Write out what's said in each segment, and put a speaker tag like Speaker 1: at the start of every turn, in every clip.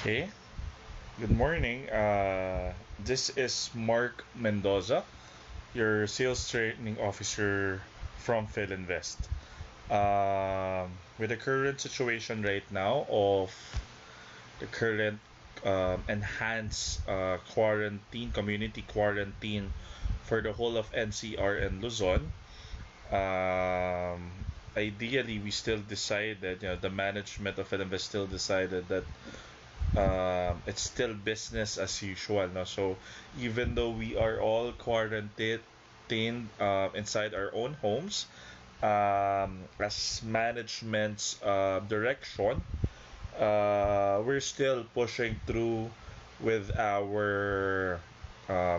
Speaker 1: Okay, good morning. This is Mark Mendoza, your sales training officer from Filinvest. With the current situation right now of the current enhanced quarantine, community quarantine for the whole of NCR and Luzon, ideally we still decided, the management of Filinvest still decided that it's still business as usual. No? So even though we are all quarantined inside our own homes, as management's direction, we're still pushing through with our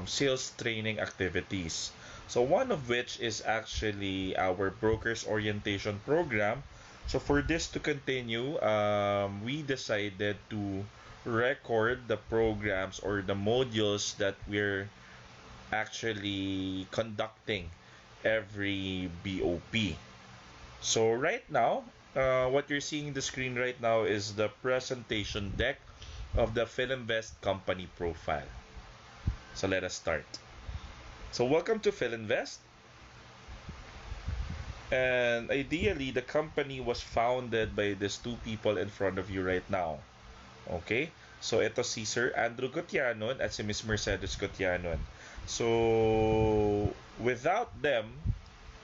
Speaker 1: sales training activities. So one of which is actually our brokers orientation program. So for this to continue, we decided to record the programs or the modules that we're actually conducting every BOP. So right now, what you're seeing in the screen right now is the presentation deck of the Filinvest company profile. So let us start. So welcome to Filinvest. And ideally, the company was founded by these two people in front of you right now. Okay? So ito si Sir Andrew Gutianon at si Miss Mercedes Gutianon. So without them,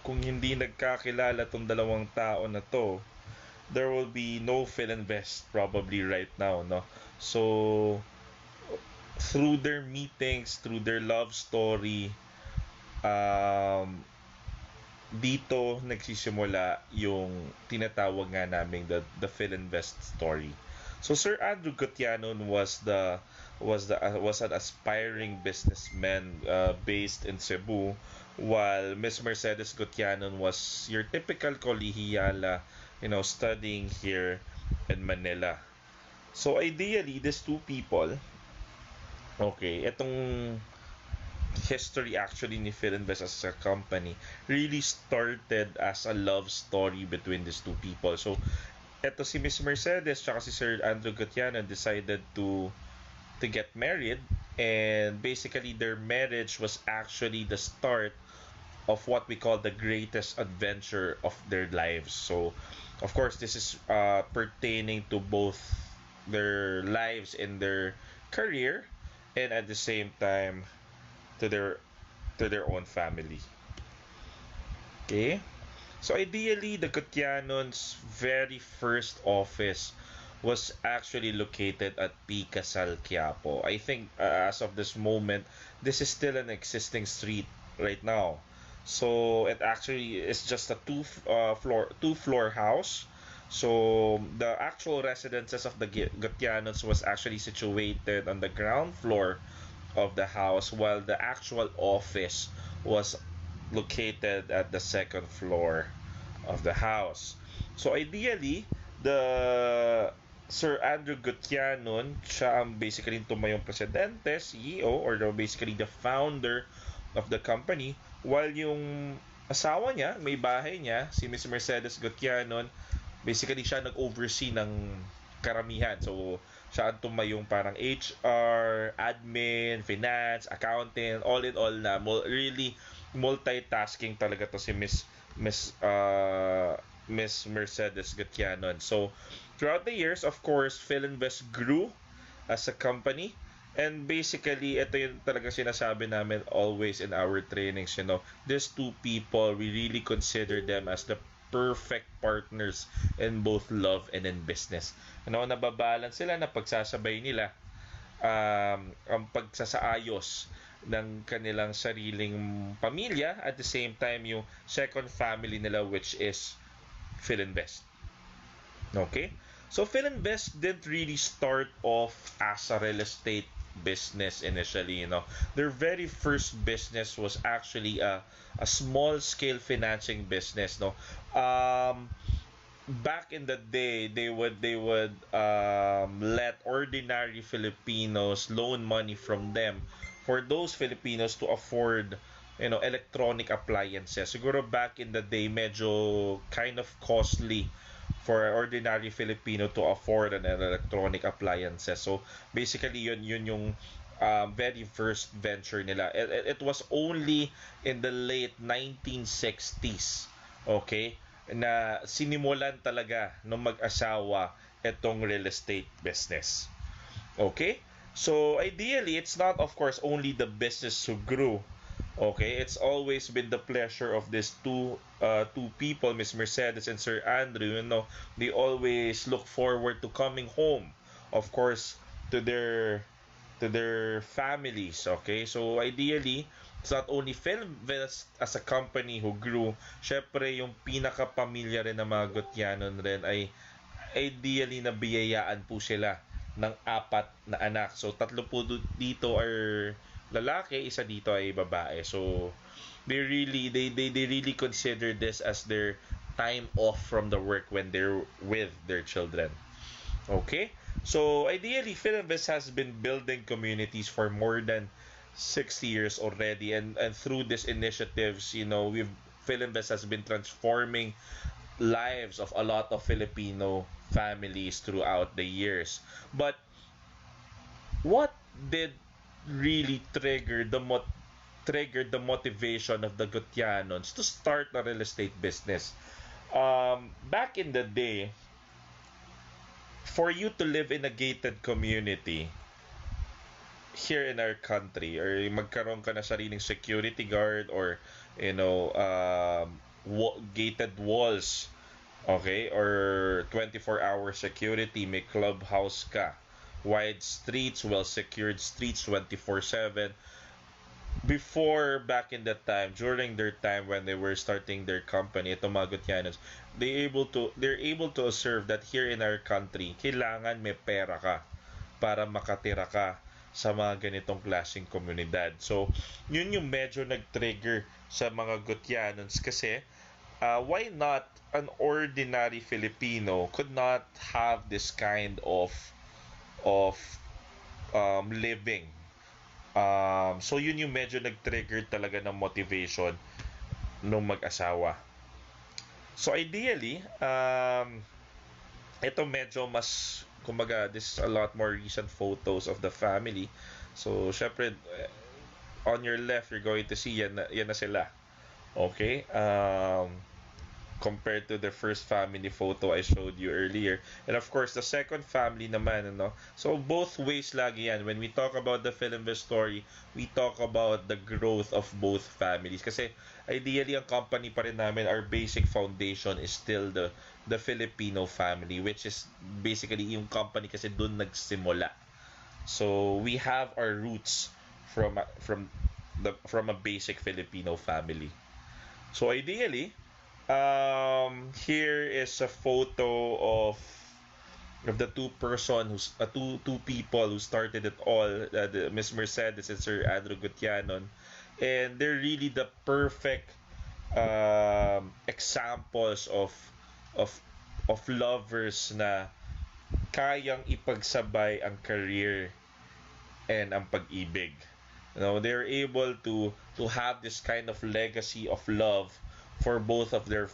Speaker 1: kung hindi nagkakilala tong dalawang tao na to, there will be no Filinvest probably right now, no? So through their meetings, through their love story, um, dito nagsisimula yung tinatawag nga namin the Filinvest story. So Sir Andrew Gutianon was an aspiring businessman based in Cebu, while Miss Mercedes Gutianon was your typical kolehiyala, studying here in Manila. So ideally, these two people, okay, itong history actually ni Filinvest as a company really started as a love story between these two people. So, eto si Miss Mercedes tsaka si Sir Andrew Gutianan decided to get married, and basically their marriage was actually the start of what we call the greatest adventure of their lives. So, of course, this is pertaining to both their lives and their career, and at the same time to their own family. Okay? So ideally, the Gutianons' very first office was actually located at Picasal, Quiapo. I think as of this moment, this is still an existing street right now. So it actually is just a two floor house. So the actual residences of the Gutianons was actually situated on the ground floor of the house, while the actual office was located at the second floor of the house. So ideally, the Sir Andrew Gutianon, siya ang basically tumayong presidente, CEO, or basically the founder of the company, while yung asawa niya, may bahay niya, si Miss Mercedes Gutianon, basically siya nag-oversee ng karamihan. So, siya ang tumayong parang HR, admin, finance, accounting, all in all na really multitasking talaga to si Miss Mercedes Gutianon. So, throughout the years, of course, Filinvest grew as a company. And basically, ito yung talaga sinasabi namin always in our trainings, these two people, we really consider them as the perfect partners in both love and in business. Nababalance sila na pagsasabay nila ang pagsasaayos ng kanilang sariling pamilya, at the same time yung second family nila, which is Filinvest. Okay? So Filinvest didn't really start off as a real estate business initially. Their very first business was actually a small scale financing business. Back in the day, they would let ordinary Filipinos loan money from them for those Filipinos to afford electronic appliances. Siguro back in the day, medyo kind of costly for an ordinary Filipino to afford an electronic appliances. So basically yun yung very first venture nila. It was only in the late 1960s, okay, na sinimulan talaga ng mag-asawa itong real estate business. Okay? So ideally, it's not of course only the business who grew. Okay, it's always been the pleasure of these two people, Miss Mercedes and Sir Andrew. You know, they always look forward to coming home, of course, to their families. Okay, so ideally, it's not only Filinvest as a company who grew. Syempre, yung pinaka-pamilya rin ng mga Gutyanon rin ay ideally nabiyayaan po sila ng apat na anak. So tatlo po dito are lalaki, isa dito ay babae. So they really consider this as their time off from the work when they're with their children. Okay? So ideally Filinvest has been building communities for more than 60 years already, and through these initiatives, you know, we've Filinvest has been transforming lives of a lot of Filipino families throughout the years. But what did really trigger the motivation of the Gutyanons to start a real estate business? Back in the day, for you to live in a gated community here in our country, or magkaroon ka na sariling security guard, or you know, gated walls, okay, or 24-hour security, may clubhouse ka, wide streets, well secured streets 24/7. Before, back in that time, during their time when they were starting their company, itong mga Gutyanos, they're able to observe that here in our country, kailangan may pera ka para makatira ka sa mga ganitong klaseng komunidad. So yun yung medyo nag-trigger sa mga Gutyanons, kasi why not an ordinary Filipino could not have this kind of living. So yun yung medyo nag-trigger talaga ng motivation ng mag-asawa. So ideally, ito medyo mas, kumbaga, this is a lot more recent photos of the family. So syempre, on your left, you're going to see yan na sila. Okay? Compared to the first family photo I showed you earlier. And of course, the second family naman, ano? So both ways lagi yan. When we talk about the Filinvest story, we talk about the growth of both families. Kasi ideally, ang company pa rin namin, our basic foundation is still the Filipino family, which is basically yung company kasi dun nagsimula. So we have our roots from a basic Filipino family. So ideally, here is a photo of the two people who started it all, Miss Mercedes and Sir Andrew Gutyanon, and they're really the perfect examples of lovers na kayang ipagsabay ang career and ang pag-ibig. You know, they're able to have this kind of legacy of love for both of their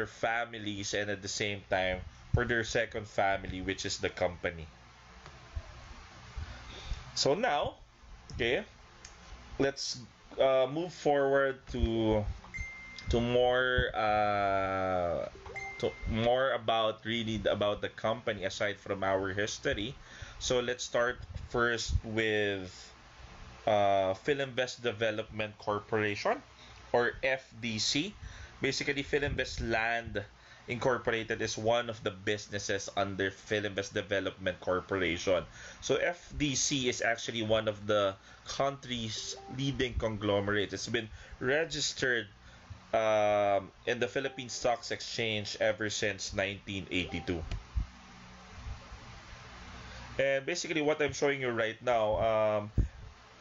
Speaker 1: families, and at the same time for their second family, which is the company. So now, okay, let's move forward to more about the company aside from our history. So let's start first with Filinvest Development Corporation, or FDC. Basically, Filinvest Land Incorporated is one of the businesses under Filinvest Development Corporation. So FDC is actually one of the country's leading conglomerates. It's been registered in the Philippine Stock Exchange ever since 1982. And basically, what I'm showing you right now,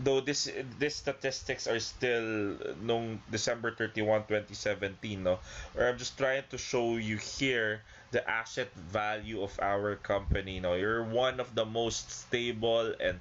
Speaker 1: though this statistics are still nung December 31, 2017, no? Or I'm just trying to show you here the asset value of our company. No, you're one of the most stable and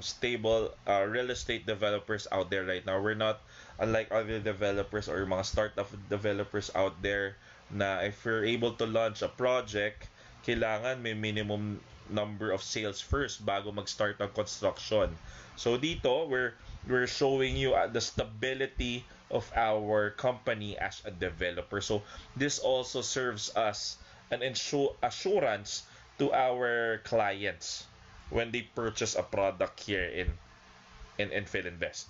Speaker 1: stable real estate developers out there right now. We're not unlike other developers or mga startup developers out there na if you're able to launch a project, kailangan may minimum number of sales first bago mag-start ang construction. So dito, we're showing you the stability of our company as a developer. So this also serves us an assurance to our clients when they purchase a product here in Filinvest.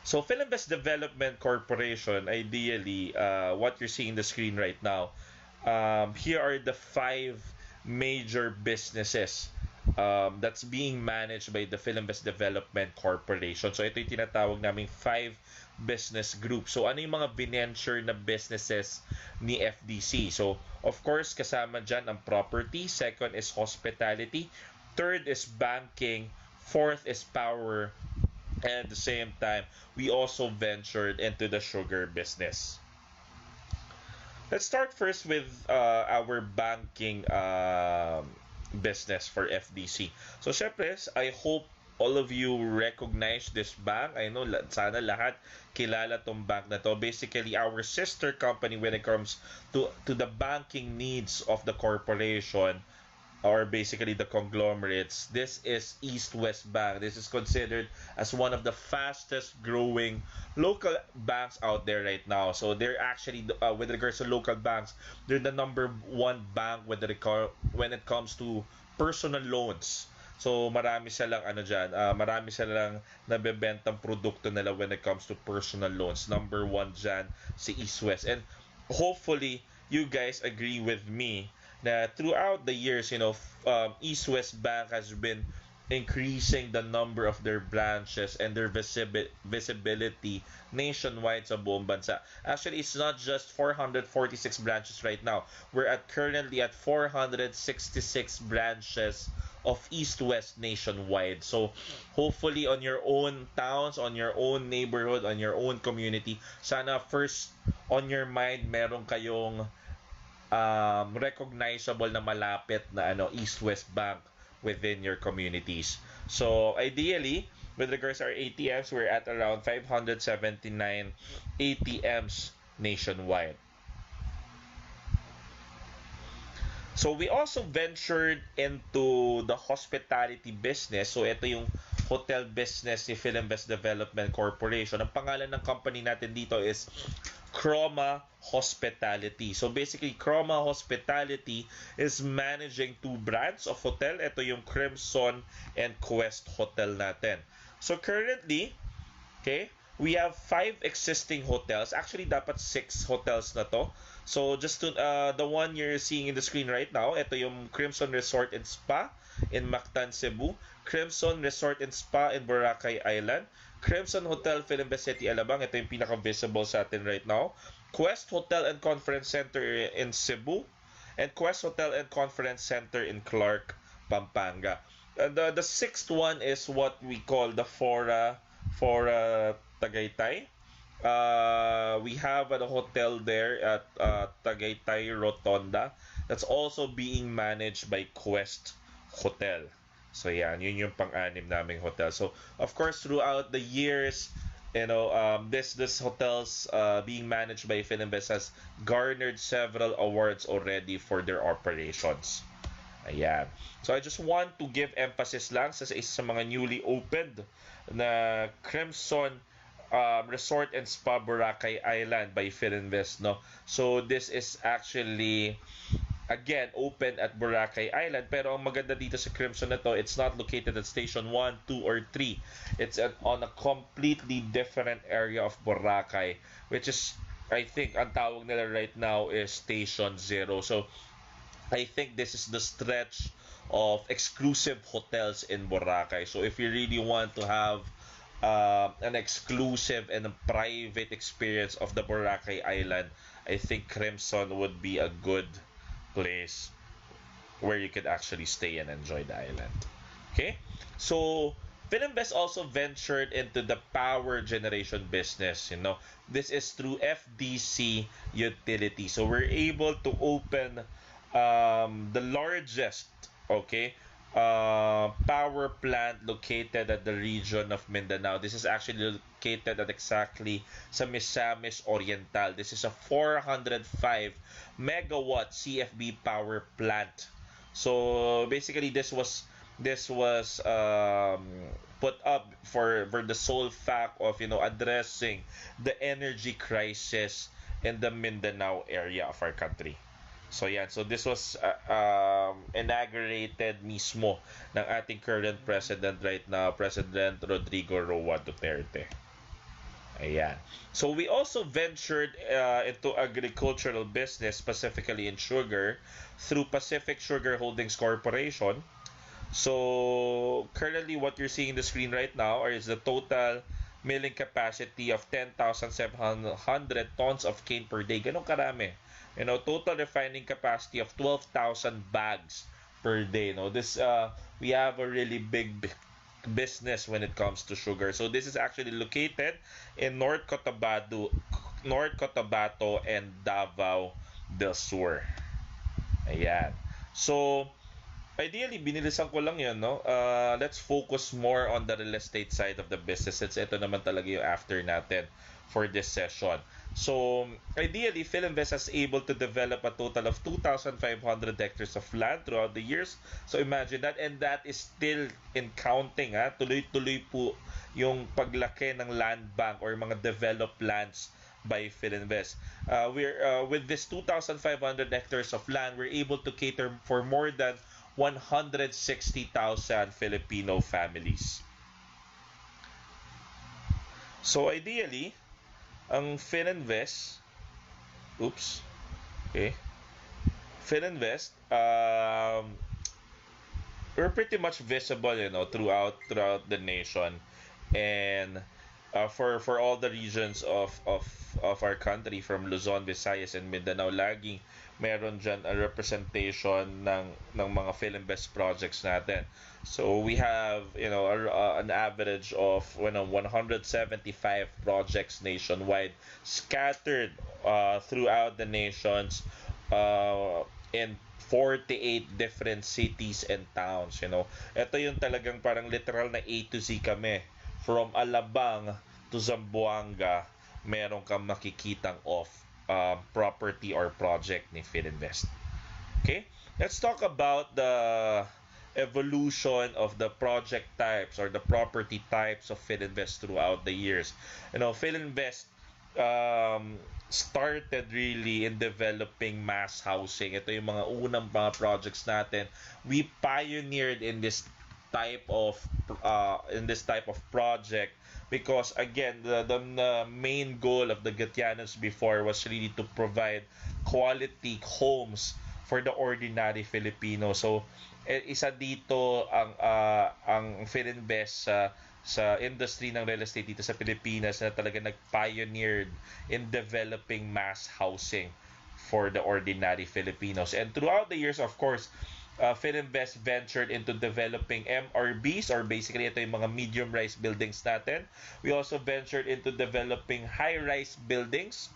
Speaker 1: So Filinvest Development Corporation, ideally, what you're seeing in the screen right now, here are the five major businesses that's being managed by the Filinvest Development Corporation. So ito yung tinatawag naming five business group. So ano yung mga venture na businesses ni FDC? So of course, kasama dyan ang property. Second is hospitality. Third is banking. Fourth is power. And at the same time, we also ventured into the sugar business. Let's start first with our banking business for FDC. So, syempre, I hope all of you recognize this bank. I know sana lahat kilala tong bank na to. Basically, our sister company when it comes to the banking needs of the corporation, or basically the conglomerates. This is East West Bank. This is considered as one of the fastest growing local banks out there right now. So they're actually, with regards to local banks, they're the number one bank when it comes to personal loans. So marami silang marami silang nabebentang produkto nila when it comes to personal loans. Number one dyan si East West. And hopefully you guys agree with me na throughout the years, East West Bank has been increasing the number of their branches and their visibility nationwide sa buong bansa. Actually, it's not just 446 branches right now. We're currently at 466 branches of East West nationwide. So, hopefully on your own towns, on your own neighborhood, on your own community, sana first on your mind meron kayong recognizable na malapit na East West Bank within your communities. So ideally, with regards to our ATMs, we're at around 579 ATMs nationwide. So we also ventured into the hospitality business. So ito yung hotel business ni Filinvest Development Corporation. Ang pangalan ng company natin dito is Chroma Hospitality. So basically, Chroma Hospitality is managing two brands of hotel. Ito yung Crimson and Quest Hotel natin. So currently, okay, we have 5 existing hotels. Actually, dapat 6 hotels na to. So just to, the one you're seeing in the screen right now, ito yung Crimson Resort and Spa in Mactan, Cebu. Crimson Resort and Spa in Boracay Island. Crimson Hotel, Filinvest City, Alabang. Ito yung pinaka-visible sa atin right now. Quest Hotel and Conference Center in Cebu. And Quest Hotel and Conference Center in Clark, Pampanga. And the sixth one is what we call the Fora Tagaytay. We have a hotel there at Tagaytay Rotonda that's also being managed by Quest Hotel. So yan, yun yung pang-anim naming hotel. So of course throughout the years, this hotels being managed by Filinvest has garnered several awards already for their operations. Ayan. So I just want to give emphasis lang sa isa sa mga newly opened na Crimson Resort and Spa Boracay Island by Filinvest, no. So this is actually again open at Boracay Island, pero ang maganda dito sa Crimson na to, it's not located at station 1, 2 or 3. It's on a completely different area of Boracay, which is, I think ang tawag nila right now is station 0. So I think this is the stretch of exclusive hotels in Boracay. So if you really want to have an exclusive and a private experience of the Boracay Island, I think Crimson would be a good place where you could actually stay and enjoy the island. Okay? So Filinvest also ventured into the power generation business. This is through FDC Utility. So we're able to open the largest, okay, power plant located at the region of Mindanao. This is actually located at exactly sa Misamis Oriental. This is a 405 megawatt CFB power plant. So basically, this was put up for the sole fact of addressing the energy crisis in the Mindanao area of our country. So yan, so this was inaugurated mismo ng ating current president right now, President Rodrigo Roa Duterte. Ayan. So we also ventured into agricultural business, specifically in sugar, through Pacific Sugar Holdings Corporation. So currently what you're seeing in the screen right now is the total milling capacity of 10,700 tons of cane per day. Ganun karami. Total refining capacity of 12,000 bags per day. This we have a really big business when it comes to sugar. So this is actually located in North Cotabato and Davao del Sur. Ayan. So ideally, binilisan ko lang yun, no? Let's focus more on the real estate side of the business since ito naman talaga yung after natin for this session. So, ideally, Filinvest is able to develop a total of 2,500 hectares of land throughout the years. So, imagine that. And that is still in counting. Tuloy-tuloy po yung paglaki ng land bank or mga developed lands by Filinvest. With this 2,500 hectares of land, we're able to cater for more than 160,000 Filipino families. So ideally, ang Filinvest, Filinvest, we're pretty much visible, throughout the nation, and for all the regions of our country, from Luzon, Visayas, and Mindanao, laging meron dyan a representation ng mga Filinvest projects natin. So we have an average of 175 projects nationwide, scattered throughout the nations, in 48 different cities and towns. Ito yung talagang parang literal na A to Z kami. From Alabang to Zamboanga, meron kang makikitang property or project ni Filinvest. Okay? Let's talk about the evolution of the project types or the property types of Filinvest throughout the years. Filinvest started really in developing mass housing. Ito yung mga unang mga projects natin. We pioneered in this type of project because again the main goal of the Gatianos before was really to provide quality homes for the ordinary Filipino. So isa dito ang Filinvest sa industry ng real estate dito sa Pilipinas na talaga nag-pioneered in developing mass housing for the ordinary Filipinos. And throughout the years, of course, Filinvest ventured into developing MRBs, or basically ito yung mga medium-rise buildings natin. We also ventured into developing high-rise buildings,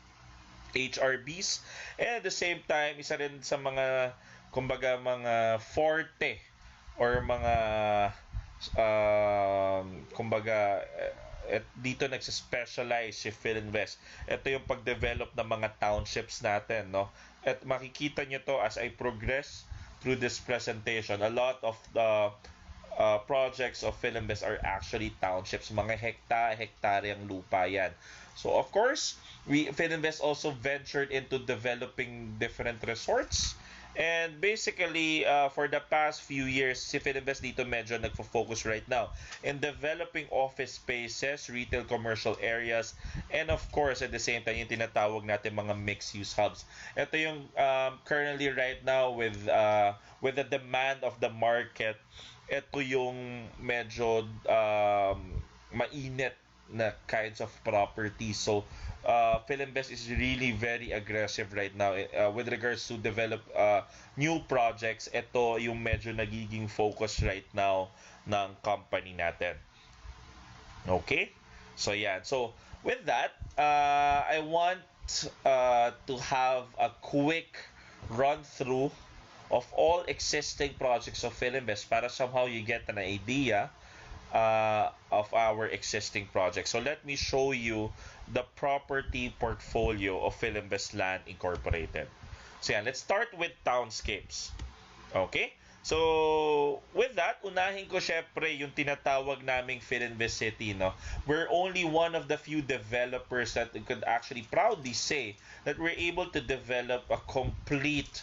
Speaker 1: HRBs, and at the same time, isa rin sa mga mga forte or mga dito nagsispecialize si Filinvest. Ito yung pag-develop ng mga townships natin, no? At makikita nyo to as I progress through this presentation. A lot of the projects of Filinvest are actually townships. Mga hektaryang lupa yan. So, of course, Filinvest also ventured into developing different resorts. And basically, for the past few years, si Filinvest dito medyo nagfo-focus right now in developing office spaces, retail commercial areas, and of course, at the same time, yung tinatawag natin mga mixed-use hubs. Ito yung currently right now with the demand of the market, ito yung medyo mainit na kinds of property. So, Filinvest is really very aggressive right now with regards to develop new projects. Ito yung medyo nagiging focus right now ng company natin. Okay? So, yan. So, with that, I want to have a quick run-through of all existing projects of Filinvest para somehow you get an idea of our existing projects. So let me show you the property portfolio of Filinvest Land Incorporated. So yan, let's start with townscapes. Okay? So, with that, unahin ko syempre yung tinatawag naming Filinvest City, no? We're only one of the few developers that could actually proudly say that we're able to develop a complete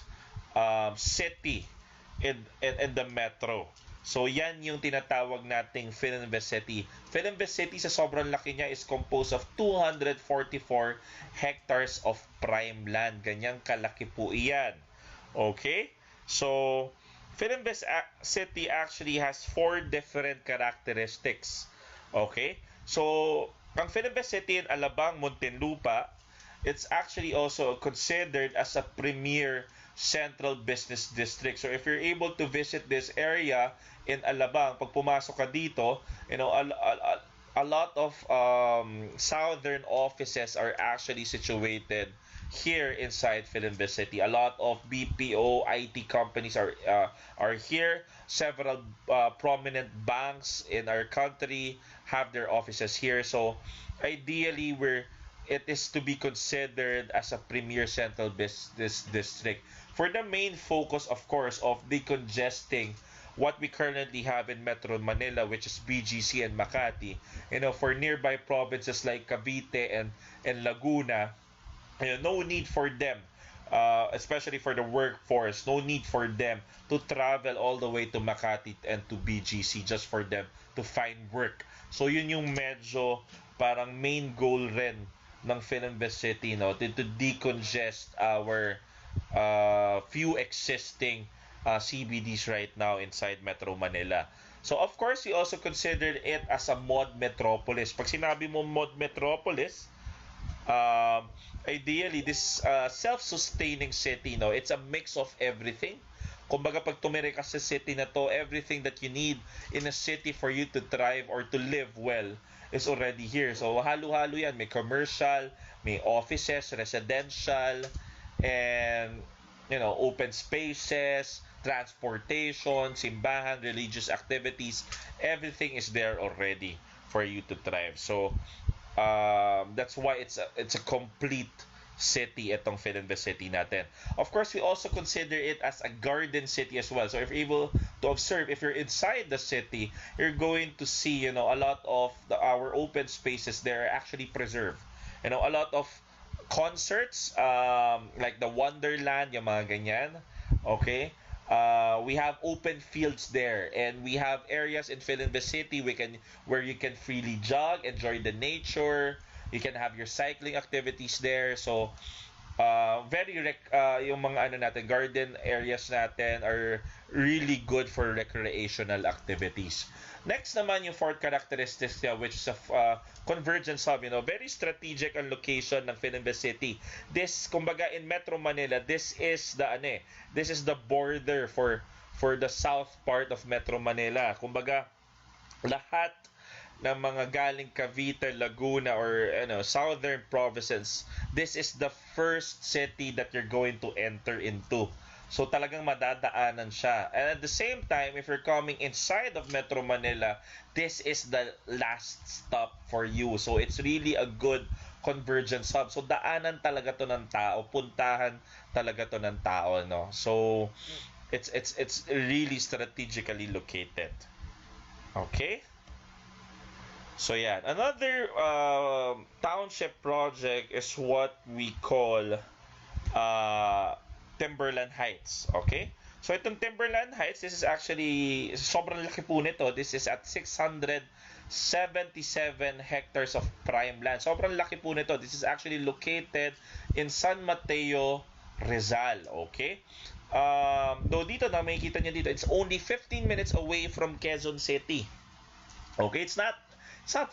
Speaker 1: city in the metro. So, yan yung tinatawag nating Filinvest City. Filinvest City, sa sobrang laki niya, is composed of 244 hectares of prime land. Ganyang kalaki po iyan. Okay? So, Filinvest City actually has 4 different characteristics. Okay? So, ang Filinvest City in Alabang, Muntinlupa, it's actually also considered as a premier central business district. So, if you're able to visit this area in Alabang, pag pumasok ka dito, you know, a lot of southern offices are actually situated here inside Filinvest City. A lot of BPO, IT companies are here. Several prominent banks in our country have their offices here. So ideally, it is to be considered as a premier central business district for the main focus, of course, of decongesting what we currently have in Metro Manila, which is BGC and Makati. You know, for nearby provinces like Cavite and Laguna, no need for them, especially for the workforce, no need for them to travel all the way to Makati and to BGC just for them to find work. So yun yung medyo parang main goal rin ng Filinvest City, no, to decongest our few existing CBDs right now inside Metro Manila. So of course, we also considered it as a mod metropolis. Pag sinabi mo mod metropolis, ideally, this self-sustaining city, no, it's a mix of everything. Kumbaga, pag tumira ka sa city na to, everything that you need in a city for you to thrive or to live well is already here. So, halo-halo yan. May commercial, may offices, residential, and, you know, open spaces, transportation, simbahan, religious activities. Everything is there already for you to thrive. So, that's why it's a complete city, itong Filinvest City natin. Of course, we also consider it as a garden city as well. So if you're able to observe, if you're inside the city, you're going to see, you know, a lot of our open spaces there are actually preserved. You know, a lot of concerts, like the Wonderland, yung mga ganyan. Okay? We have open fields there, and we have areas in Filinvest City where you can freely jog, enjoy the nature. You can have your cycling activities there. So yung mga garden areas natin are really good for recreational activities. Next naman yung fourth characteristics niya, which is a convergence hub, you know, very strategic ang location ng Filinvest City. This, kumbaga, in Metro Manila, this is the border for the south part of Metro Manila. Kumbaga, lahat ng mga galing Cavite, Laguna, or southern provinces, this is the first city that you're going to enter into. So talagang madadaanan siya. And at the same time, if you're coming inside of Metro Manila, this is the last stop for you. So it's really a good convergence hub. So daanan talaga to ng tao, puntahan talaga to ng tao, no. So it's really strategically located. Okay? So yeah, another township project is what we call Timberland Heights. Okay? So itong Timberland Heights, this is actually, sobrang laki po nito. This is at 677 hectares of prime land. Sobrang laki po nito. This is actually located in San Mateo, Rizal. Okay? Though dito na makikita nyo dito, it's only 15 minutes away from Quezon City. Okay? It's not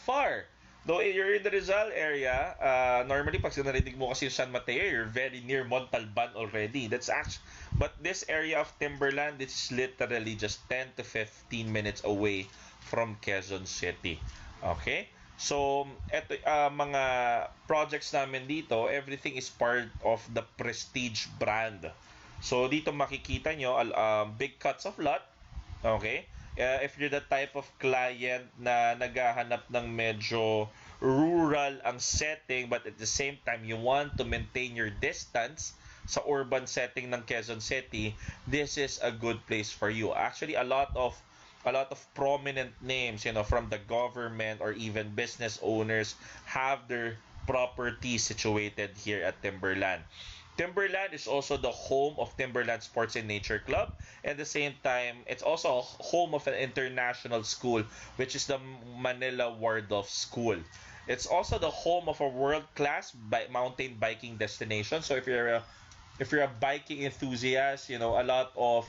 Speaker 1: far. Though you're in the Rizal area, normally pag sinarinig mo kasi San Mateo, you're very near Montalban already. But this area of Timberland, it's literally just 10 to 15 minutes away from Quezon City. Okay? So, eto mga projects namin dito, everything is part of the Prestige brand. So dito makikita nyo big cuts of lot. Okay? If you're the type of client na naghahanap ng medyo rural ang setting but at the same time you want to maintain your distance sa urban setting ng Quezon City, this is a good place for you. Actually, a lot of prominent names, from the government or even business owners have their property situated here at Timberland. Timberland is also the home of Timberland Sports and Nature Club. At the same time, it's also a home of an international school, which is the Manila Waldorf School. It's also the home of a world-class mountain biking destination. So if you're a biking enthusiast, a lot of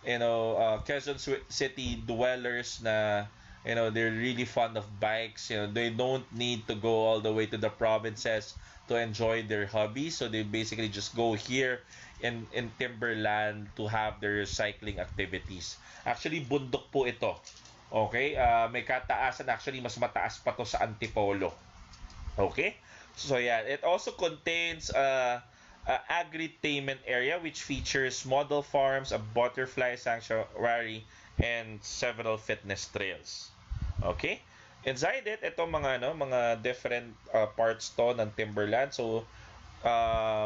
Speaker 1: Quezon City dwellers na they're really fond of bikes. They don't need to go all the way to the provinces to enjoy their hobby. So they basically just go here in Timberland to have their cycling activities. Actually, bundok po ito. Okay? May kataasan. Actually, mas mataas pa to sa Antipolo. Okay? So, yeah. It also contains agri-tainment area which features model farms, a butterfly sanctuary, and several fitness trails. Okay? Inside it, ito mga different parts to ng Timberland. So,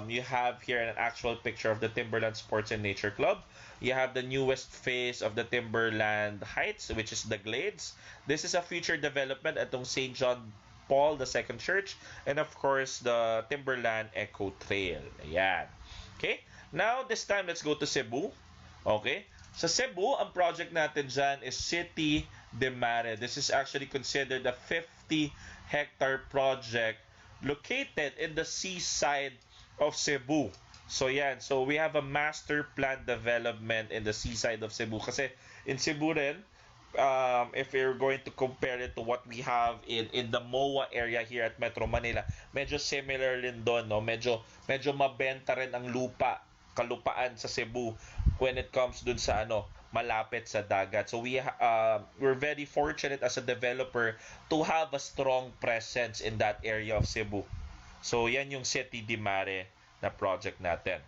Speaker 1: you have here an actual picture of the Timberland Sports and Nature Club. You have the newest phase of the Timberland Heights, which is the Glades. This is a future development atong St. John Paul II Church, and of course, the Timberland Eco Trail. Ayan. Okay? Now, this time, let's go to Cebu. Okay? Sa Cebu, ang project natin dyan is City de Mare. This is actually considered a 50-hectare project located in the seaside of Cebu. So, yan. So, we have a master plan development in the seaside of Cebu. Kasi in Cebu rin, if you're going to compare it to what we have in the MOA area here at Metro Manila, medyo similar rin doon, no? Medyo mabenta rin ang kalupaan sa Cebu when it comes dun sa malapit sa dagat. So we're very fortunate as a developer to have a strong presence in that area of Cebu. So yan yung City de Mare na project natin.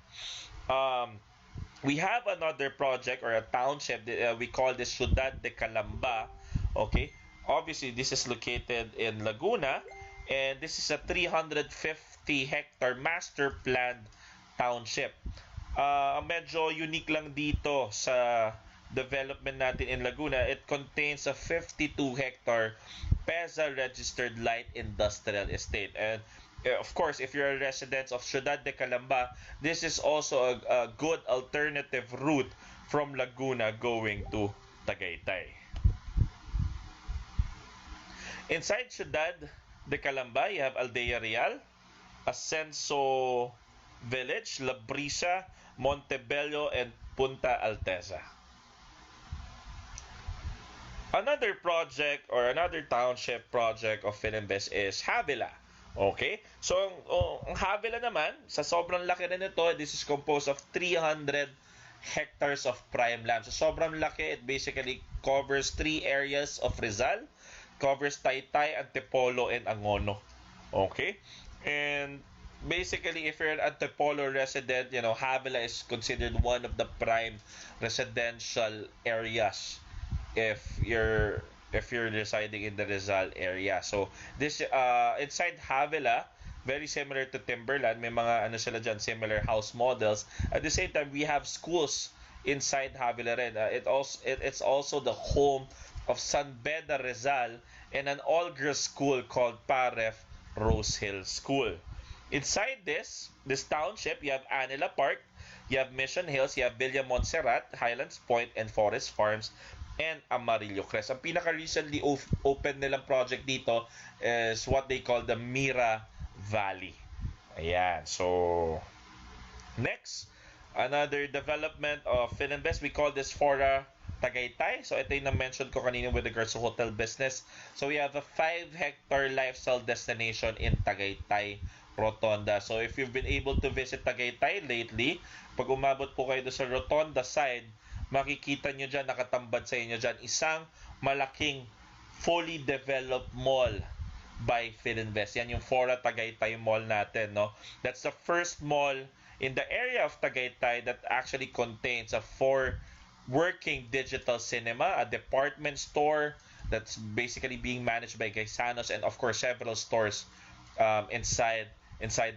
Speaker 1: We have another project or a township that, we call this Ciudad de Calamba. Okay? Obviously, this is located in Laguna, and this is a 350-hectare master planned township. Medyo unique lang dito sa development natin in Laguna. It contains a 52-hectare PEZA registered light industrial estate. And of course, if you're a resident of Ciudad de Calamba, this is also a good alternative route from Laguna going to Tagaytay. Inside Ciudad de Calamba, you have Aldea Real, Ascenso Village, La Brisa, Montebello, and Punta Alteza. Another project or another township project of Filinvest is Havila. Okay? So, ang Havila naman, sa sobrang laki na nito, this is composed of 300 hectares of prime land. So, sobrang laki. It basically covers 3 areas of Rizal, covers Taytay, Antipolo, and Angono. Okay? And basically, if you're an Antipolo resident, Havila is considered one of the prime residential areas if you're residing in the Rizal area. So this inside Havila, very similar to Timberland, may mga sila dyan, similar house models. At the same time, we have schools inside Havila rin. It's also the home of San Beda Rizal and an all-girls school called Paref Rose Hill School. Inside this township, you have Anila Park, you have Mission Hills, you have Villa Montserrat, Highlands Point, and Forest Farms, and Amarillo Crest. Ang pinaka-recently open nilang project dito is what they call the Mira Valley. Ayan. So, next, another development of Filinvest. We call this Fora Tagaytay. So, ito yung na-mention ko kanina with regards to hotel business. So, we have a 5-hectare lifestyle destination in Tagaytay, Rotonda. So, if you've been able to visit Tagaytay lately, pag umabot po kayo sa Rotonda side, makikita nyo dyan, nakatambad sa inyo dyan, isang malaking fully developed mall by Filinvest. Yan yung Fora Tagaytay Mall natin, no? That's the first mall in the area of Tagaytay that actually contains a 4 working digital cinema, a department store that's basically being managed by Gaisanos, and of course several stores inside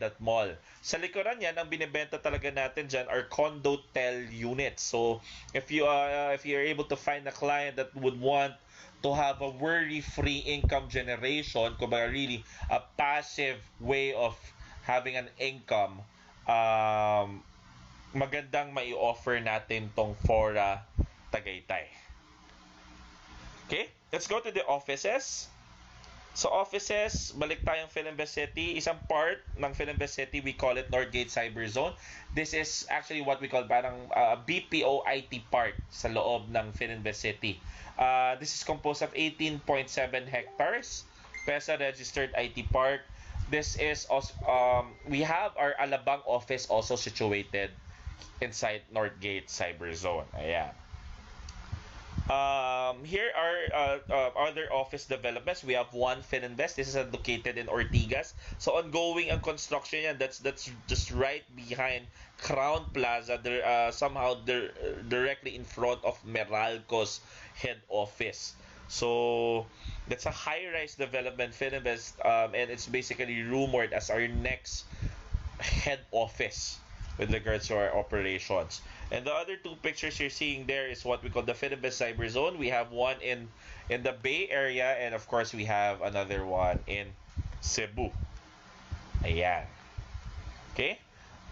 Speaker 1: that mall. Sa likuran yan, ang binibenta talaga natin dyan are condo tel units. So if you're able to find a client that would want to have a worry-free income generation, kumbaga really a passive way of having an income, magandang mai-offer natin tong Fora Tagaytay. Okay, let's go to the offices. So offices, balik tayong Filinvest City. Isang part ng Filinvest City, we call it Northgate Cyber Zone. This is actually what we call parang BPO IT park sa loob ng Filinvest City. This is composed of 18.7 hectares, PESA registered IT park. This is also, we have our Alabang office also situated inside Northgate Cyber Zone. Ayan. Here are other office developments. We have one Filinvest. This is located in Ortigas. So ongoing ang construction yan. That's just right behind Crown Plaza. Somehow directly in front of Meralco's head office. So that's a high-rise development, Filinvest, and it's basically rumored as our next head office with regards to our operations. And the other two pictures you're seeing there is what we call the Filinvest Cyber Zone. We have one in the Bay Area, and of course we have another one in Cebu. Ayan. Okay?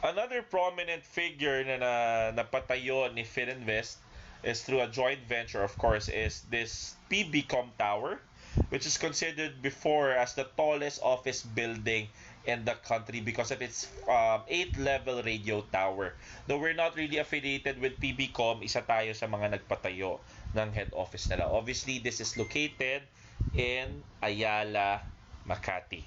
Speaker 1: Another prominent figure na napatayo ni Filinvest is through a joint venture, of course, is this PBCom Tower, which is considered before as the tallest office building in the country because of its 8-level radio tower. Though we're not really affiliated with PBCom, isa tayo sa mga nagpatayo ng head office nila. Obviously, this is located in Ayala, Makati.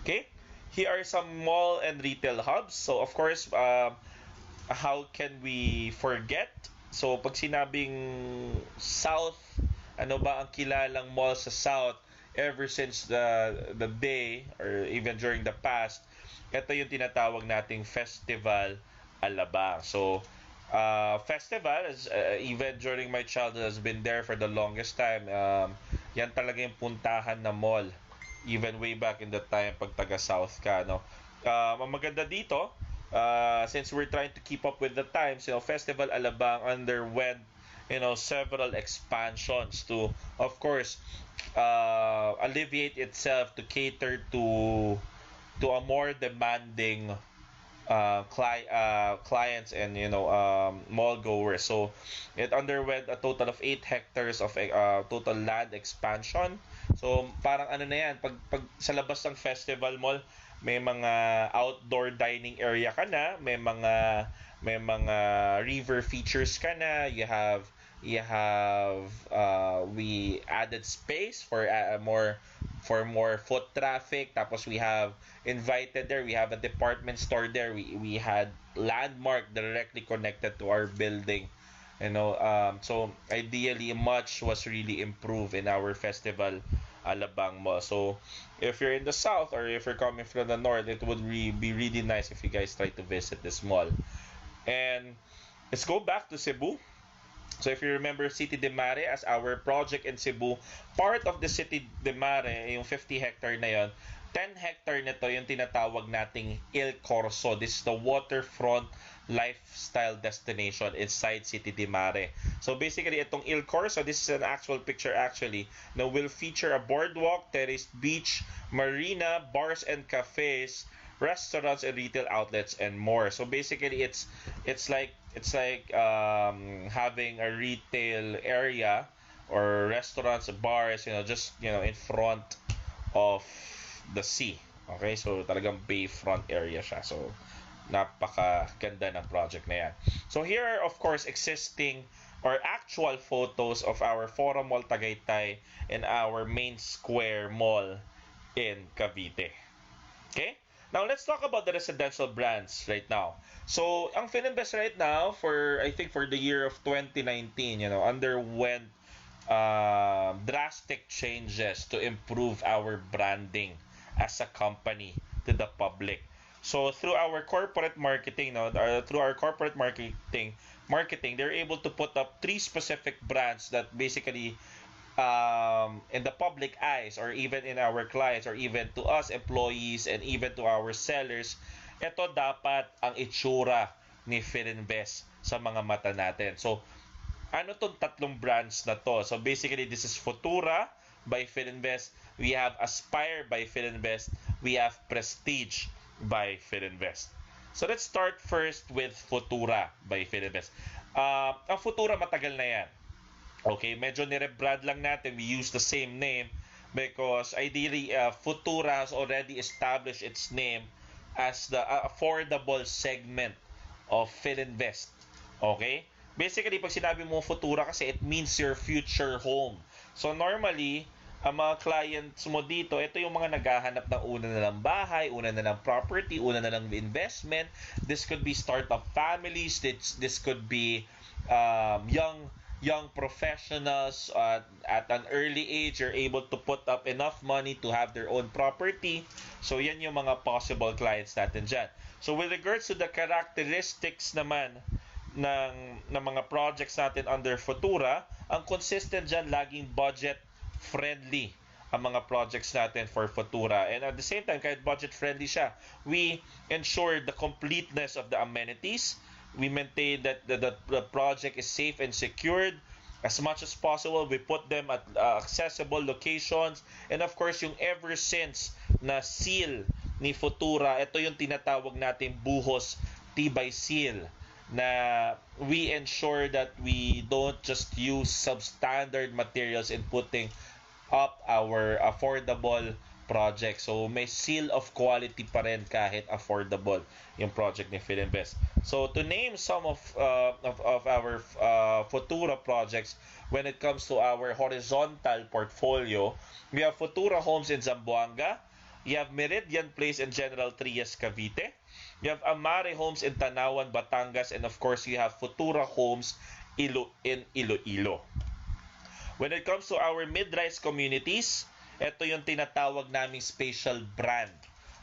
Speaker 1: Okay? Here are some mall and retail hubs. So, of course, how can we forget? So, pag sinabing South, ano ba ang kilalang mall sa South ever since the day or even during the past? Ito yung tinatawag nating Festival Alabang. So, festival, even during my childhood, has been there for the longest time. Yan talaga yung puntahan na mall. Even way back in the time pag taga-South ka, no? Ang maganda dito, since we're trying to keep up with the times, Festival Alabang underwent several expansions to, of course, alleviate itself to cater to a more demanding clients and mall goers. So it underwent a total of 8 hectares of total land expansion. So parang ano na yan, pag sa labas ng festival mall, may mga outdoor dining area ka na, may mga river features ka na, we added space for more foot traffic. Tapos we have invited there, we have a department store there, we had landmark directly connected to our building, so ideally much was really improved in our Festival Alabang Mall. So if you're in the south or if you're coming from the north, it would be really nice if you guys try to visit this mall. And let's go back to Cebu. So if you remember City de Mare as our project in Cebu, part of the City de Mare, yung 50 hectare na yon, 10 hectare nito yung tinatawag nating Il Corso. This is the waterfront lifestyle destination inside City de Mare. So basically itong Il Corso, this is an actual picture actually, na will feature a boardwalk, terraced beach, marina, bars and cafes, restaurants and retail outlets, and more. So basically it's like having a retail area or restaurants, bars, just in front of the sea. Okay, so talagang bayfront area siya. So napakaganda ng project na yan. So here are of course existing or actual photos of our Forum Mall Tagaytay and our main square mall in Cavite. Okay? Now let's talk about the residential brands right now. So ang Filinvest right now for the year of 2019, underwent drastic changes to improve our branding as a company to the public. So through our corporate marketing, no, through our corporate marketing, they're able to put up three specific brands that basically in the public eyes, or even in our clients, or even to us employees, and even to our sellers, ito dapat ang itsura ni Filinvest sa mga mata natin. So ano tong tatlong brands na to? So basically, this is Futura by Filinvest, we have Aspire by Filinvest, we have Prestige by Filinvest. So let's start first with Futura by Filinvest. Ang Futura matagal na yan. Okay, medyo nirebrand lang natin. We use the same name because ideally Futura has already established its name as the affordable segment of Filinvest. Okay? Basically, pag sinabi mo Futura kasi it means your future home. So normally, ang mga clients mo dito, ito yung mga naghahanap ng una na ng bahay, una na ng property, una na ng investment. This could be startup families. This could be young professionals at an early age are able to put up enough money to have their own property. So yan yung mga possible clients natin dyan. So with regards to the characteristics naman ng mga projects natin under Futura, ang consistent dyan, laging budget friendly ang mga projects natin for Futura. And at the same time, kahit budget friendly siya, we ensure the completeness of the amenities. We maintain that the project is safe and secured as much as possible. We put them at accessible locations. And of course, yung ever since na seal ni Futura, ito yung tinatawag natin buhos tibay seal, na we ensure that we don't just use substandard materials in putting up our affordable project. So may seal of quality pa rin kahit affordable yung project ni Filinvest. So to name some of our Futura projects, when it comes to our horizontal portfolio, we have Futura Homes in Zamboanga, you have Meridian Place in General Trias, Cavite, you have Amare Homes in Tanawan, Batangas, and of course you have Futura Homes in Iloilo. When it comes to our mid-rise communities, ito yung tinatawag naming spatial brand.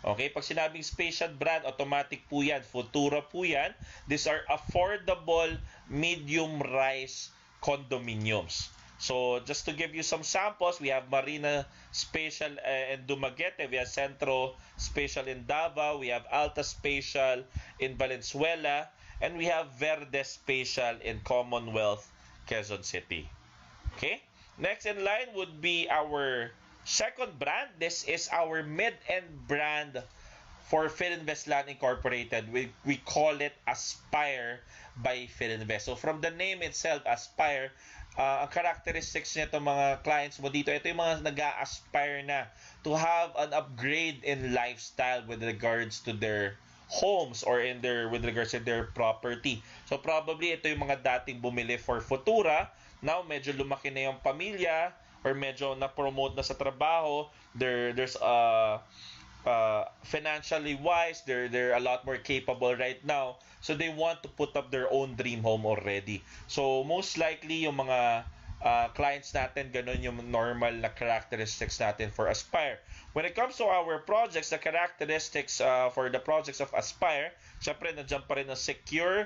Speaker 1: Okay, pag sinabing spatial brand, automatic po yan, Futura po yan. These are affordable medium-rise condominiums. So, just to give you some samples, we have Marina Spatial in Dumaguete, we have Centro Spatial in Davao, we have Alta Spatial in Valenzuela, and we have Verde Spatial in Commonwealth, Quezon City. Okay, next in line would be our second brand. This is our mid-end brand for Filinvest Land Incorporated. We call it Aspire by Filinvest. So from the name itself, Aspire, ang characteristics nito mga clients mo dito, ito yung mga nag-a-aspire na to have an upgrade in lifestyle with regards to their homes or with regards to their property. So probably ito yung mga dating bumili for Futura. Now, medyo lumaki na yung pamilya or medyo na-promote na sa trabaho. There's financially wise, they're a lot more capable right now. So they want to put up their own dream home already. So most likely yung mga clients natin, ganun yung normal na characteristics natin for Aspire. When it comes to our projects, the characteristics for the projects of Aspire, syempre nandiyan pa rin ang secure,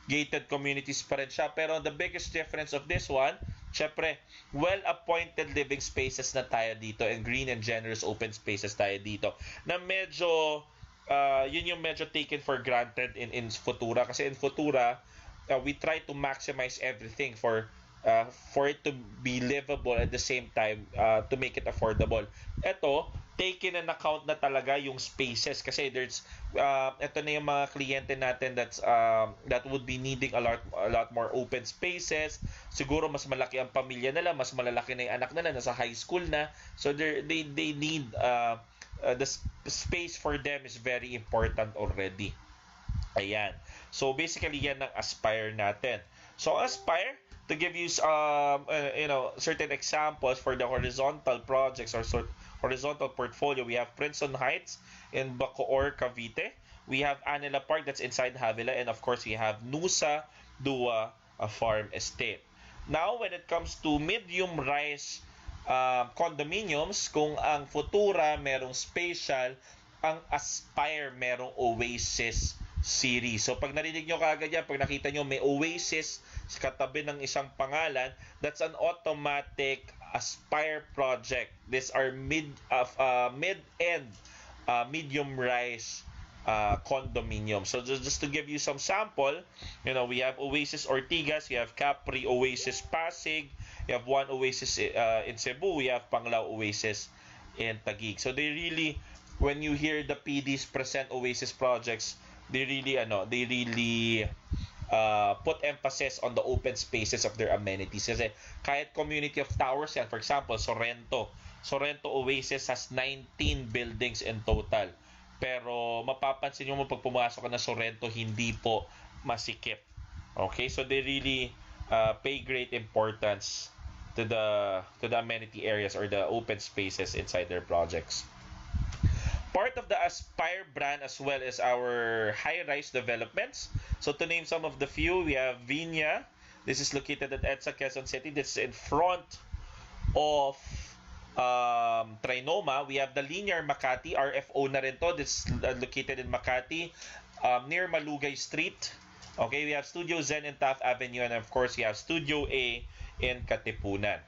Speaker 1: gated communities pa rin siya. Pero the biggest difference of this one, syempre, well-appointed living spaces na tayo dito and green and generous open spaces tayo dito. Na medyo, yun yung medyo taken for granted in Futura. Kasi in Futura, we try to maximize everything for it to be livable at the same time to make it affordable. Ito, taken in account na talaga yung spaces kasi there's ito na yung mga kliyente natin that would be needing a lot more open spaces. Siguro mas malaki ang pamilya nila, mas malalaki na yung anak nila, nasa high school na. So they need the space for them is very important already. Ayan. So basically yan ang Aspire natin. So Aspire, to give you certain examples for the horizontal projects or horizontal portfolio, we have Princeton Heights in Bacoor, Cavite. We have Anila Park that's inside Havila, and of course we have Nusa Dua Farm Estate. Now, when it comes to medium-rise condominiums, kung ang Futura merong spatial ang Aspire merong Oasis series. So pag narinig nyo kagad yan, pag nakita nyo may Oasis sa katabi ng isang pangalan, that's an automatic Aspire project. These are mid-end, medium rise condominium. So just to give you some sample, we have Oasis Ortigas, we have Capri Oasis Pasig, we have one Oasis in Cebu, we have Panglao Oasis in Taguig. So they really, when you hear the PDs present Oasis projects, they really put emphasis on the open spaces of their amenities. Kasi kahit community of towers yan, for example, Sorrento Oasis has 19 buildings in total. Pero mapapansin nyo pag pumasok ka na Sorrento, hindi po masikip. Okay, so they really pay great importance to the amenity areas or the open spaces inside their projects. Part of the Aspire brand as well is our high-rise developments. So to name some of the few, we have Viña. This is located at EDSA Quezon City. This is in front of Trinoma. We have the Linear Makati, RFO na rin to. This is located in Makati, near Malugay Street. Okay, we have Studio Zen in Taft Avenue, and of course, we have Studio A in Katipunan.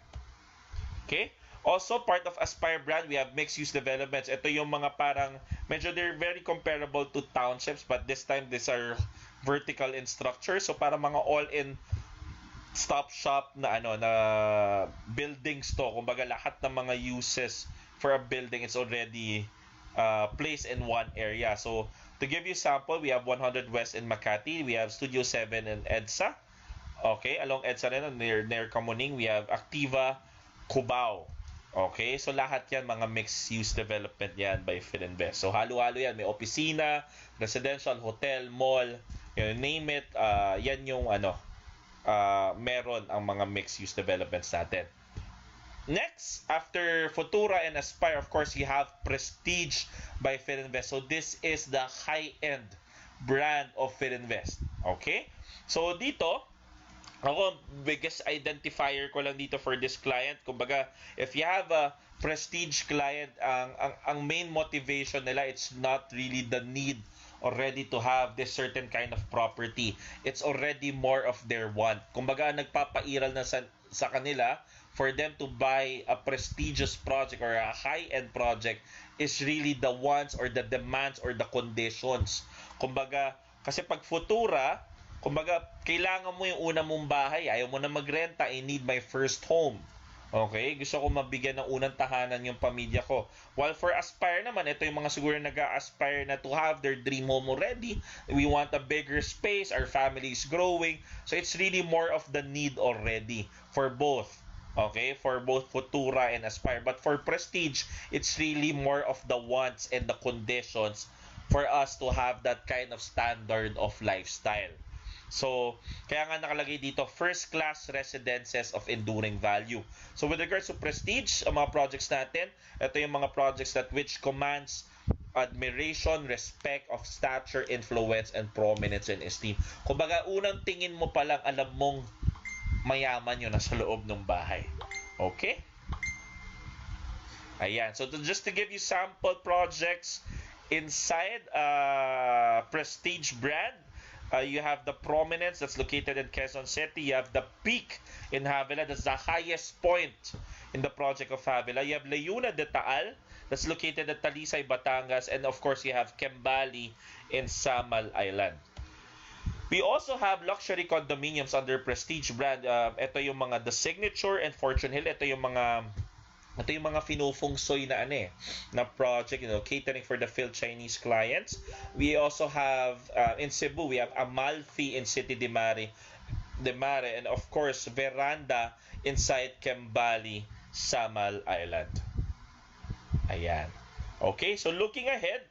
Speaker 1: Okay? Also, part of Aspire brand, we have mixed-use developments. Ito yung mga parang, medyo they're very comparable to townships, but this time, these are vertical in structure. So, para mga all-in stop shop na buildings to. Kumbaga, lahat ng mga uses for a building is already placed in one area. So, to give you sample, we have 100 West in Makati. We have Studio 7 in EDSA. Okay, along EDSA rin, near Kamuning, we have Activa, Cubao. Okay, so lahat yan mga mixed-use development yan by Filinvest. So halo-halo yan, may opisina, residential, hotel, mall, name it, yan yung meron ang mga mixed-use developments natin. Next, after Futura and Aspire, of course, you have Prestige by Filinvest. So this is the high-end brand of Filinvest. Okay? So dito, ako, biggest identifier ko lang dito for this client. Kumbaga, if you have a prestige client, ang main motivation nila, it's not really the need already to have this certain kind of property. It's already more of their want. Kumbaga, nagpapairal na sa kanila for them to buy a prestigious project or a high-end project is really the wants or the demands or the conditions. Kumbaga, kasi pag Futura, kumbaga, kailangan mo yung una mong bahay. Ayaw mo na magrenta. I need my first home. Okay? Gusto ko mabigyan ng unang tahanan yung pamilya ko. While for Aspire naman, ito yung mga siguro nag-aspire na to have their dream home already. We want a bigger space. Our family is growing. So, it's really more of the need already for both. Okay? For both Futura and Aspire. But for Prestige, it's really more of the wants and the conditions for us to have that kind of standard of lifestyle. So, kaya nga nakalagay dito, first-class residences of enduring value. So, with regards to Prestige, ang mga projects natin, ito yung mga projects that which commands admiration, respect of stature, influence, and prominence and esteem. Kumbaga, unang tingin mo pa lang, alam mong mayaman yun nasa loob ng bahay. Okay? Ayan. So, just to give you sample projects inside Prestige brand, you have the Prominence that's located in Quezon City. You have the Peak in Havila. That's the highest point in the project of Havila. You have Layuna de Taal that's located at Talisay, Batangas. And of course, you have Kembali in Samal Island. We also have luxury condominiums under Prestige brand. Ito yung mga The Signature and Fortune Hill. Ito yung mga finufungsoy na na project, catering for the Phil Chinese clients. We also have in Cebu, we have Amalfi in City de Mare, and of course Veranda inside Kembali, Samal Island. Ayan. Okay, so looking ahead,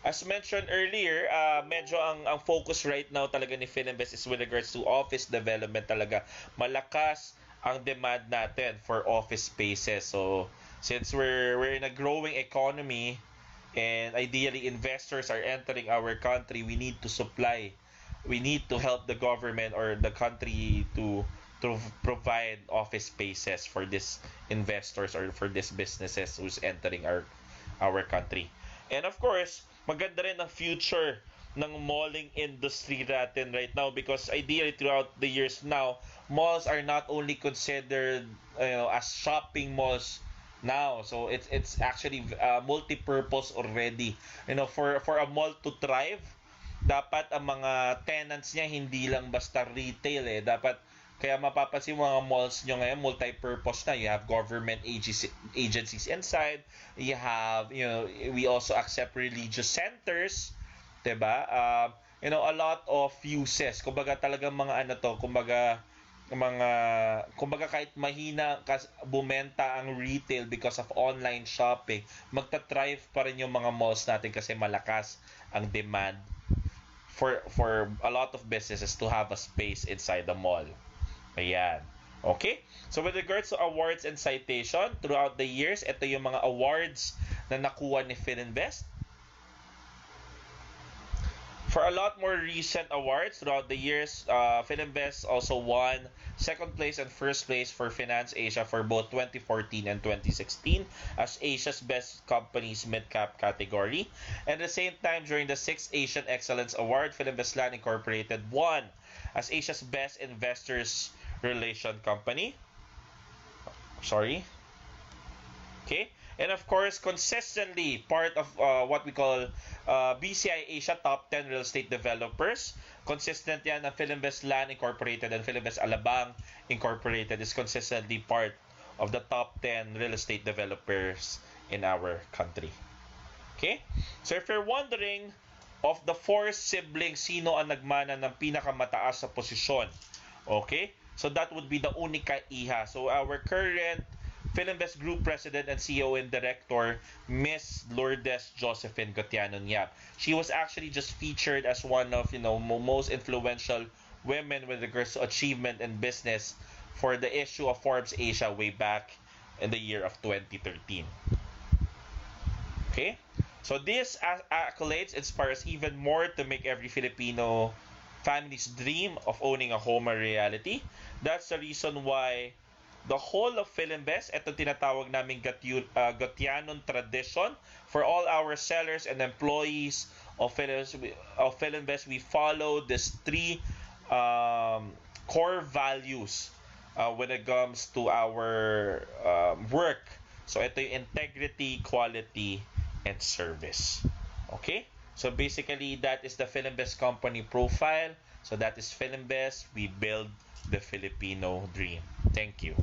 Speaker 1: as mentioned earlier, medyo ang focus right now talaga ni Filinvest is with regards to office development talaga. Malakas ang demand natin for office spaces. So, since we're in a growing economy and ideally investors are entering our country, we need to supply. We need to help the government or the country to provide office spaces for these investors or for these businesses who's entering our country. And of course, maganda rin ang future ng malling industry natin right now because ideally throughout the years now, malls are not only considered as shopping malls now. So it's actually multi-purpose already. For a mall to thrive, dapat ang mga tenants niya hindi lang basta retail dapat kaya mapapansin mo mga malls nyo ngayon, multi-purpose na. You have government agencies inside. You have, we also accept religious centers. Diba? A lot of uses. Kumbaga talagang mga kumbaga kahit mahina bumenta ang retail because of online shopping, magta-thrive pa rin yung mga malls natin kasi malakas ang demand for a lot of businesses to have a space inside the mall. Ayan. Okay? So with regards to awards and citation, throughout the years, ito yung mga awards na nakuha ni Filinvest. For a lot more recent awards throughout the years, Filinvest also won second place and first place for Finance Asia for both 2014 and 2016 as Asia's Best Companies Mid-Cap category. And at the same time, during the 6th Asian Excellence Award, Filinvest Land Incorporated won as Asia's Best Investors Relation Company. Sorry. Okay? And of course, consistently part of what we call BCI Asia Top 10 Real Estate Developers. Consistent yan na Filinvest Land Incorporated and Filinvest Alabang Incorporated is consistently part of the top 10 real estate developers in our country. Okay? So if you're wondering of the 4 siblings, sino ang nagmana ng pinakamataas sa posisyon? Okay? So that would be the Unica Iha. So our current Filinvest Group President and CEO and Director, Miss Lourdes Josephine Gotianon Yap. She was actually just featured as one of most influential women with regards to achievement in business for the issue of Forbes Asia way back in the year of 2013. Okay? So these accolades inspire us even more to make every Filipino family's dream of owning a home a reality. That's the reason why the whole of Filinvest, ito tinatawag naming Gotianon tradition, for all our sellers and employees of Filinvest, we follow these 3 core values when it comes to our work. So ito yung integrity, quality, and service. Okay? So basically, that is the Filinvest company profile. So that is Filinvest. We build the Filipino dream. Thank you.